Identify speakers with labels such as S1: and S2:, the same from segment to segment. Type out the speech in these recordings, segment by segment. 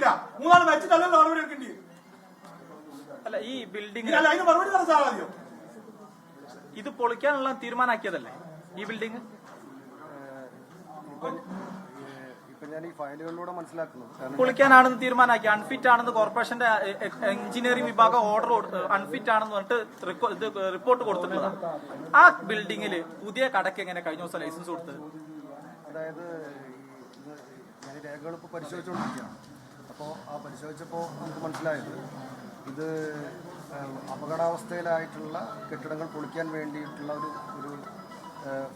S1: പറ്റില്ല. 3 ആൾ വെച്ചിട്ടല്ലേ നടപടി എടുക്കേണ്ടി.
S2: അല്ല, ഈ ബിൽഡിംഗ്
S1: അതിന് മറുപടി തരാൻ സാധിക്കും.
S2: ഇത് പൊളിക്കാനുള്ള തീരുമാനമാക്കിയതല്ലേ ഈ ബിൽഡിംഗ്?
S3: ഞാൻ ഈ ഫയലുകളിലൂടെ മനസ്സിലാക്കുന്നത്
S2: പൊളിക്കാനാണെന്ന് തീരുമാനമാക്കി. അൺഫിറ്റ് ആണെന്ന് കോർപ്പറേഷന്റെ എഞ്ചിനീയറിംഗ് വിഭാഗം ഓർഡർ അൺഫിറ്റ് ആണെന്ന് പറഞ്ഞിട്ട് റിപ്പോർട്ട് കൊടുത്തിട്ടുള്ളതാണ്. ആ ബിൽഡിംഗില് പുതിയ കടക്ക് എങ്ങനെ കഴിഞ്ഞ ദിവസം ലൈസൻസ് കൊടുത്തത്?
S3: അതായത് ഞാൻ രേഖകൾ ഇപ്പോൾ പരിശോധിച്ചുകൊണ്ടിരിക്കുകയാണ്. അപ്പോൾ ആ പരിശോധിച്ചപ്പോൾ നമുക്ക് മനസ്സിലായത് ഇത് അപകടാവസ്ഥയിലായിട്ടുള്ള കെട്ടിടങ്ങൾ പൊളിക്കാൻ വേണ്ടിയിട്ടുള്ള ഒരു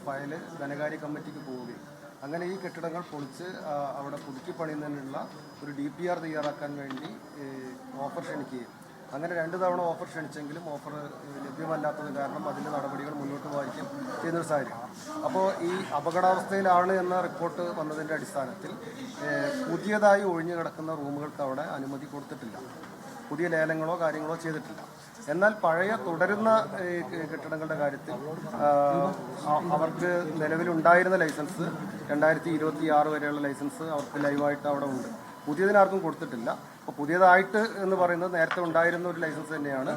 S3: ഫയല് ധനകാര്യ കമ്മിറ്റിക്ക് പോവുകയും അങ്ങനെ ഈ കെട്ടിടങ്ങൾ പൊളിച്ച് അവിടെ പുതുക്കി പണിയുന്നതിനുള്ള ഒരു DPR തയ്യാറാക്കാൻ വേണ്ടി ഓഫർ ക്ഷണിക്കുകയും അങ്ങനെ 2 തവണ ഓഫർ ക്ഷണിച്ചെങ്കിലും ഓഫർ ലഭ്യമല്ലാത്തത് കാരണം അതിൻ്റെ നടപടികൾ മുന്നോട്ട് പോകാൻ ചെയ്യുന്നൊരു സാഹചര്യം. അപ്പോൾ ഈ അപകടാവസ്ഥയിലാണ് എന്ന റിപ്പോർട്ട് വന്നതിൻ്റെ അടിസ്ഥാനത്തിൽ പുതിയതായി ഒഴിഞ്ഞു കിടക്കുന്ന റൂമുകൾക്ക് അവിടെ അനുമതി കൊടുത്തിട്ടില്ല. പുതിയ ലേലങ്ങളോ കാര്യങ്ങളോ ചെയ്തിട്ടില്ല. എന്നാൽ പഴയ തുടരുന്ന കെട്ടിടങ്ങളുടെ കാര്യത്തിൽ അവർക്ക് നിലവിലുണ്ടായിരുന്ന ലൈസൻസ് 2026 വരെയുള്ള ലൈസൻസ് അവർക്ക് ലൈവായിട്ട് അവിടെ ഉണ്ട്. പുതിയതിനാർക്കും കൊടുത്തിട്ടില്ല. അപ്പോൾ പുതിയതായിട്ട് എന്ന് പറയുന്നത് നേരത്തെ ഉണ്ടായിരുന്ന ഒരു ലൈസൻസ് തന്നെയാണ്.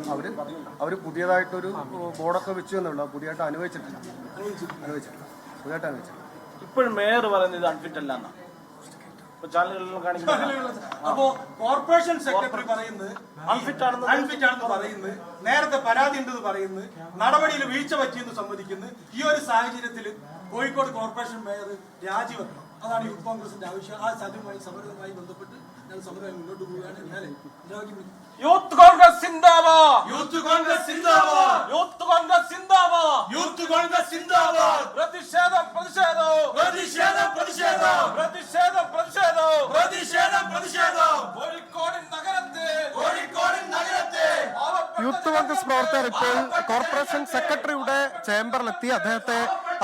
S3: അവർ പുതിയതായിട്ടൊരു ബോർഡൊക്കെ വെച്ചു എന്നുള്ളത് പുതിയതായിട്ട് അനുവദിച്ചിട്ടില്ല. പുതിയതായിട്ട് അനുവദിച്ചിട്ടില്ല.
S2: ഇപ്പോഴും മേയർ പറയുന്നത് ഇത് അൺഫിറ്റ് അല്ല എന്നാണ്.
S1: അപ്പോ കോർപ്പറേഷൻ സെക്രട്ടറി പറയുന്നത് അൺഫിറ്റ് ആണെന്ന് പറയുന്നത്, നേരത്തെ പരാതി ഉണ്ടെന്ന് പറയുന്നത്, നടപടിയിൽ വീഴ്ച പറ്റിയെന്ന് സമ്മതിക്കുന്നു. ഈ ഒരു സാഹചര്യത്തിൽ കോഴിക്കോട് കോർപ്പറേഷൻ മേയർ രാജിവെക്കണം. അതാണ് യൂത്ത് കോൺഗ്രസിന്റെ ആവശ്യം. ആ സമരവുമായി ബന്ധപ്പെട്ട് ഞാൻ സമരമായി മുന്നോട്ട് പോവുകയാണ്.
S2: യൂത്ത് കോൺഗ്രസ് സിന്ദാബാദ്,
S1: യൂത്ത് കോൺഗ്രസ് സിന്ദാബാദ്,
S2: യൂത്ത് കോൺഗ്രസ് സിന്ദാബാദ്,
S1: യൂത്ത് കോൺഗ്രസ് സിന്ദാബാദ്.
S2: പ്രതിഷേധം പ്രതിഷേധം
S1: പ്രതിഷേധം പ്രതിഷേധം
S2: പ്രതിഷേധം പ്രതിഷേധം
S1: പ്രതിഷേധം പ്രതിഷേധം.
S2: കോഴിക്കോട് നഗരത്തെ
S4: യൂത്ത് കോൺഗ്രസ് പ്രവർത്തകർ ഇപ്പോൾ കോർപ്പറേഷൻ സെക്രട്ടറിയുടെ ചേംബറിലെത്തി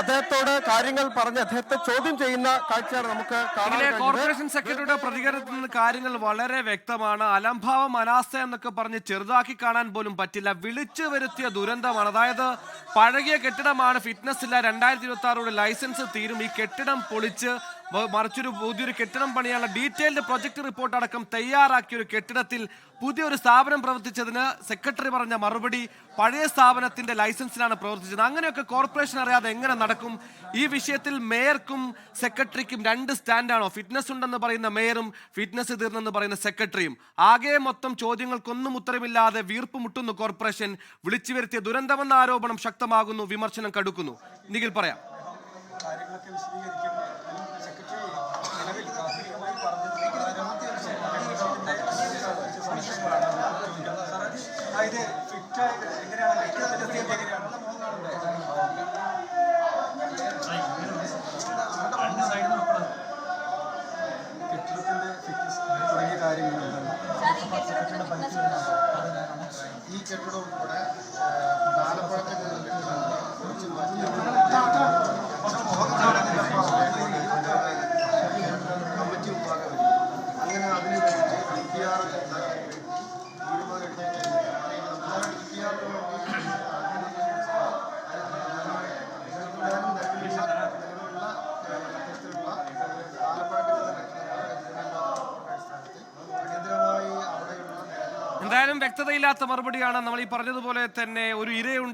S4: അദ്ദേഹത്തോട് കാര്യങ്ങൾ പറഞ്ഞ് അദ്ദേഹത്തെ ചോദ്യം ചെയ്യുന്ന കാഴ്ചയാണ് നമുക്ക് കാണാൻ.
S5: കോർപ്പറേഷൻ സെക്രട്ടറിയുടെ പ്രതികരണത്തിൽ നിന്ന് കാര്യങ്ങൾ വളരെ വ്യക്തമാണ്. അലംഭാവം, അനാസ്ഥ എന്നൊക്കെ പറഞ്ഞ് ചെറുതാക്കി കാണാൻ പോലും പറ്റില്ല. വിളിച്ചു വരുത്തിയ ദുരന്തമാണ്. അതായത് പഴകിയ കെട്ടിടമാണ്, ഫിറ്റ്നസ് ഇല്ല, 2026 ലൈസൻസ് തീരും. ഈ കെട്ടിടം പൊളിച്ച് മറിച്ചൊരു പുതിയൊരു കെട്ടിടം പണിയാനുള്ള ഡീറ്റെയിൽഡ് പ്രൊജക്ട് റിപ്പോർട്ട് അടക്കം തയ്യാറാക്കിയ ഒരു കെട്ടിടത്തിൽ പുതിയൊരു സ്ഥാപനം പ്രവർത്തിച്ചതിന് സെക്രട്ടറി പറഞ്ഞ മറുപടി പഴയ സ്ഥാപനത്തിന്റെ ലൈസൻസിലാണ് പ്രവർത്തിച്ചത്. അങ്ങനെയൊക്കെ കോർപ്പറേഷൻ അറിയാതെ എങ്ങനെ നടക്കും? ഈ വിഷയത്തിൽ മേയർക്കും സെക്രട്ടറിക്കും 2 സ്റ്റാൻഡാണോ? ഫിറ്റ്നസ് ഉണ്ടെന്ന് പറയുന്ന മേയറും ഫിറ്റ്നസ് തീർന്നെന്ന് പറയുന്ന സെക്രട്ടറിയും. ആകെ മൊത്തം ചോദ്യങ്ങൾക്കൊന്നും ഉത്തരമില്ലാതെ വീർപ്പ് മുട്ടുന്നു കോർപ്പറേഷൻ. വിളിച്ചു വരുത്തിയ ദുരന്തമെന്ന ആരോപണം ശക്തമാകുന്നു, വിമർശനം കടുക്കുന്നു. നിഖിൽ പറയാം.
S3: ഈ കെട്ടിടവും കൂടെ ആലപ്പുഴത്തെ കമ്മിറ്റി മുമ്പാകെ അങ്ങനെ അതിന് DPR
S5: എന്തായാലും വ്യക്തതയില്ലാത്ത മറുപടിയാണ്. നമ്മൾ ഈ പറഞ്ഞതുപോലെ തന്നെ ഒരു ഇരകൾ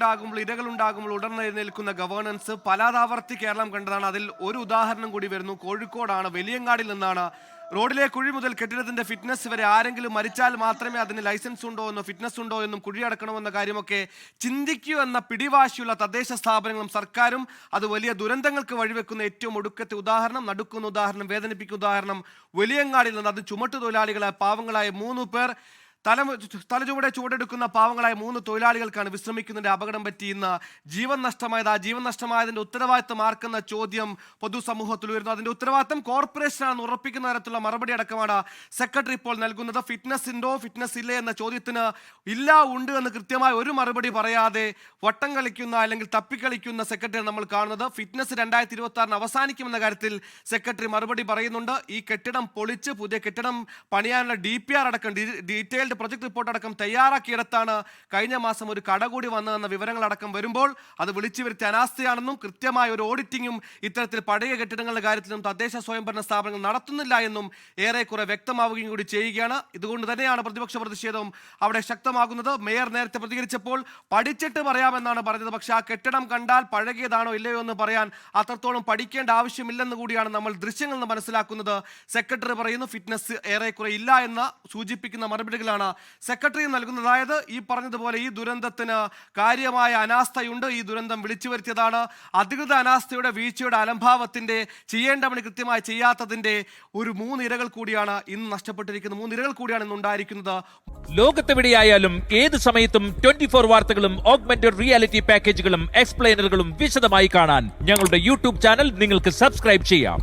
S5: ഉണ്ടാകുമ്പോൾ ഉടനെഴുന്നേൽക്കുന്ന ഗവേണൻസ് പലാതാവർത്തി കേരളം കണ്ടതാണ്. അതിൽ ഒരു ഉദാഹരണം കൂടി വരുന്നു. കോഴിക്കോടാണ്, വലിയങ്ങാടിൽ നിന്നാണ്. റോഡിലെ കുഴി മുതൽ കെട്ടിടത്തിന്റെ ഫിറ്റ്നസ് വരെ ആരെങ്കിലും മരിച്ചാൽ മാത്രമേ അതിന് ലൈസൻസ് ഉണ്ടോ എന്നോ ഫിറ്റ്നസ് ഉണ്ടോ എന്നും കുഴിയടക്കണമെന്ന കാര്യമൊക്കെ ചിന്തിക്കൂ എന്ന പിടിവാശിയുള്ള തദ്ദേശ സ്ഥാപനങ്ങളും സർക്കാരും അത് വലിയ ദുരന്തങ്ങൾക്ക് വഴിവെക്കുന്ന ഏറ്റവും ഒടുക്കത്തെ ഉദാഹരണം, നടുക്കുന്ന ഉദാഹരണം, വേദനിപ്പിക്കുന്ന ഉദാഹരണം വലിയങ്ങാടിൽ നിന്ന്. അത് ചുമട്ടുതൊഴിലാളികളായ പാവങ്ങളായ 3 പേർ തലചുവടെ ചുവടെടുക്കുന്ന പാവങ്ങളായ 3 തൊഴിലാളികൾക്കാണ് വിശ്രമിക്കുന്നതിന്റെ അപകടം പറ്റി ഇന്ന് ജീവൻ നഷ്ടമായത്. ആ ജീവൻ നഷ്ടമായതിന്റെ ഉത്തരവാദിത്തം ആർക്കെന്ന ചോദ്യം പൊതുസമൂഹത്തിൽ ഉയർന്നു. അതിന്റെ ഉത്തരവാദിത്തം കോർപ്പറേഷനാണെന്ന് ഉറപ്പിക്കുന്ന തരത്തിലുള്ള മറുപടി അടക്കമാണ് സെക്രട്ടറി ഇപ്പോൾ നൽകുന്നത്. ഫിറ്റ്നസ് ഉണ്ടോ, ഫിറ്റ്നസ് ഇല്ലേ എന്ന ചോദ്യത്തിന് ഇല്ല, ഉണ്ട് എന്ന് കൃത്യമായ ഒരു മറുപടി പറയാതെ വട്ടം കളിക്കുന്ന അല്ലെങ്കിൽ തപ്പിക്കളിക്കുന്ന സെക്രട്ടറി നമ്മൾ കാണുന്നത്. ഫിറ്റ്നസ് 2026 അവസാനിക്കുമെന്ന കാര്യത്തിൽ സെക്രട്ടറി മറുപടി പറയുന്നുണ്ട്. ഈ കെട്ടിടം പൊളിച്ച് പുതിയ കെട്ടിടം പണിയാനുള്ള DPR അടക്കം ഡീറ്റെയിൽ ഡീറ്റെയിൽഡ് പ്രൊജക്ട് റിപ്പോർട്ട് അടക്കം തയ്യാറാക്കിയെടുത്താണ് കഴിഞ്ഞ മാസം ഒരു കട കൂടി വന്നതെന്ന വിവരങ്ങളടക്കം വരുമ്പോൾ അത് വിളിച്ചു വരുത്തിയ അനാസ്ഥയാണെന്നും കൃത്യമായ ഒരു ഓഡിറ്റിംഗും ഇത്തരത്തിൽ പഴയ കെട്ടിടങ്ങളുടെ കാര്യത്തിലും തദ്ദേശ സ്വയംഭരണ സ്ഥാപനങ്ങൾ നടത്തുന്നില്ല എന്നും ഏറെക്കുറെ വ്യക്തമാവുകയും കൂടി ചെയ്യുകയാണ്. ഇതുകൊണ്ട് തന്നെയാണ് പ്രതിപക്ഷ പ്രതിഷേധവും അവിടെ ശക്തമാകുന്നത്. മേയർ നേരത്തെ പ്രതികരിച്ചപ്പോൾ പഠിച്ചിട്ട് പറയാമെന്നാണ് പറഞ്ഞത്. പക്ഷെ ആ കെട്ടിടം കണ്ടാൽ പഴകിയതാണോ ഇല്ലയോ എന്ന് പറയാൻ അത്രത്തോളം പഠിക്കേണ്ട ആവശ്യമില്ലെന്ന് കൂടിയാണ് നമ്മൾ ദൃശ്യങ്ങളിൽ നിന്ന് മനസ്സിലാക്കുന്നത്. സെക്രട്ടറി പറയുന്നു ഫിറ്റ്നസ് ഏറെക്കുറെ ഇല്ല എന്ന് സൂചിപ്പിക്കുന്ന മറുപടികളാണ് സെക്രട്ടറി നൽകുന്നത്. അതായത് ഈ പറഞ്ഞതുപോലെ ഈ ദുരന്തത്തിന് കാര്യമായ അനാസ്ഥയുണ്ട്. ഈ ദുരന്തം വിളിച്ചു വരുത്തിയതാണ്. അധികൃത അനാസ്ഥയുടെ, വീഴ്ചയുടെ, അലംഭാവത്തിന്റെ, ചെയ്യേണ്ട പണി കൃത്യമായി ചെയ്യാത്തതിന്റെ ഒരു 3 ഇരകൾ കൂടിയാണ് ഇന്ന് നഷ്ടപ്പെട്ടിരിക്കുന്നത്. 3 ഇരകൾ കൂടിയാണ് ഇന്ന് ഉണ്ടായിരിക്കുന്നത്.
S6: ലോകത്തെവിടെയായാലും ഏത് സമയത്തും 24 വാർത്തകളും ഓഗ്മെന്റഡ് റിയാലിറ്റി പാക്കേജുകളും എക്സ്പ്ലെയിനറുകളും വിശദമായി കാണാൻ ഞങ്ങളുടെ യൂട്യൂബ് ചാനൽ നിങ്ങൾക്ക് സബ്സ്ക്രൈബ് ചെയ്യാം.